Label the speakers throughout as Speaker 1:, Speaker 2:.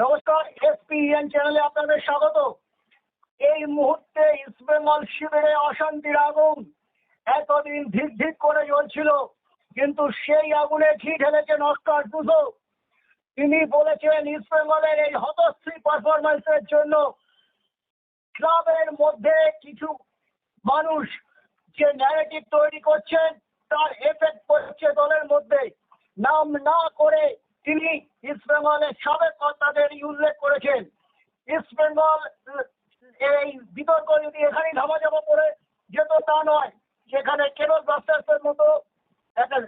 Speaker 1: নমস্কার, এসপিএন চ্যানেলে আপনাদের স্বাগত। এই মুহূর্তে ইস্টবেঙ্গল শিবিরে অশান্তির আগুন এতদিন ধিক ধিক করে জ্বলছিল, কিন্তু সেই আগুনে ঘি ঢেলেছেন অস্কার ডুজো। তিনি বলেছেন ইস্টবেঙ্গলের এই হতশ্রী পারফরম্যান্সের জন্য ক্লাবের মধ্যে কিছু মানুষ যে ন্যারেটিভ তৈরি করছেন তার এফেক্ট পড়ছে দলের মধ্যে। নাম না করে তিনি ইস্টবেঙ্গলের সাবেক কর্তাদের উল্লেখ করেছেন। ইস্টবেঙ্গল এই বিতর্ক যদি এখানেই ধামাচাপা পড়ে যেত তা নয়, যেখানে কেরল ব্লাস্টার্সের মতো একটা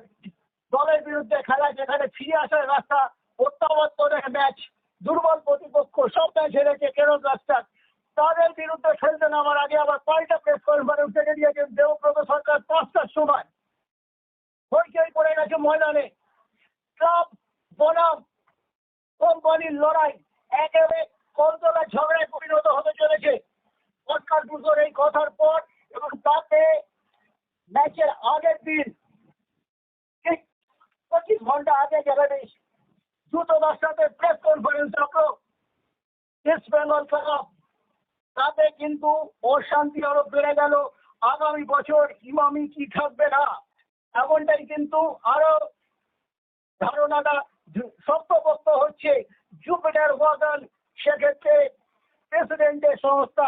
Speaker 1: দলের বিরুদ্ধে খেলা, যেখানে ফিরে আসার রাস্তা প্রত্যাবর্তনের ম্যাচ, দুর্বল প্রতিপক্ষ সব ম্যাচ হেরেছে কেরল ব্লাস্টার্স, তাদের বিরুদ্ধে খেলতে নামার আগে আবার পাল্টা প্রেস কনফারেন্স থেকে দিয়েছেন দেবব্রত সরকার 5টার সময়। হইচই পড়ে গেছে ময়দানে। ক্লাব বনাম কোম্পানির লড়াই একেবারে কলতলা ঝগড়ায় পরিণত হতে চলেছে অস্কার ডুজোর এই কথার পর, এবং তাতে ম্যাচের আগের দিন ঠিক 25 ঘন্টা আগে যেখানে দ্রুত 10টাতে প্রেস কনফারেন্স রাখলো ইস্ট বেঙ্গল ক্লাব, তাতে কিন্তু অশান্তি আরো বেড়ে গেল। আগামী বছর ইমামি কি থাকবে না, এমনটাই কিন্তু আরো ধারণাটা শক্তপোক্ত হচ্ছে। জুপিটার ওয়াগান সেক্ষেত্রে প্রেসিডেন্টের সংস্থা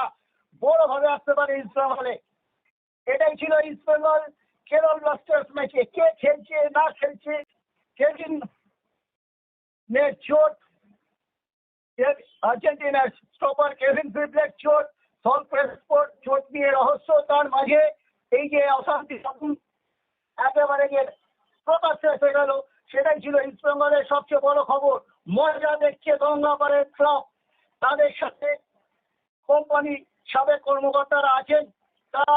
Speaker 1: বড়ভাবে আসতে পারে ইস্টবেঙ্গলে। এটাই ছিল ইস্টবেঙ্গল কেরল ব্লাস্টার্স ম্যাচে। কে খেলছে না খেলছে, কেভিন চোট, আর্জেন্টিনার স্টপার কেভিন ফিডব্ল্যাক চোট, সল প্রেসপোর্ট চোট নিয়ে রহস্য, তার মাঝে এই যে অশান্তি একেবারে যে প্রকাশ্যে এসে গেল, সেটাই ছিল ইস্টবেঙ্গলের সবচেয়ে বড় খবর। মজা দেখছে গঙ্গাপাড়ের ক্লাব, তাদের সাথে কোম্পানি সাবেক কর্মকর্তারা আছেন, তারা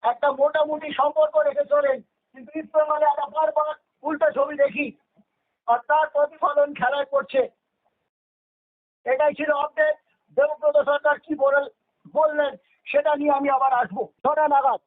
Speaker 1: একটা মোটামুটি সম্পর্ক রেখে চলেন, কিন্তু ইস্টবেঙ্গলে আমরা বারবার উল্টো ছবি দেখি আর তার প্রতিফলন খেলায় পড়ছে। এটাই ছিল আপডেট। দেবব্রত সরকার কি বললেন সেটা নিয়ে আমি আবার আসবো 6টা নাগাদ।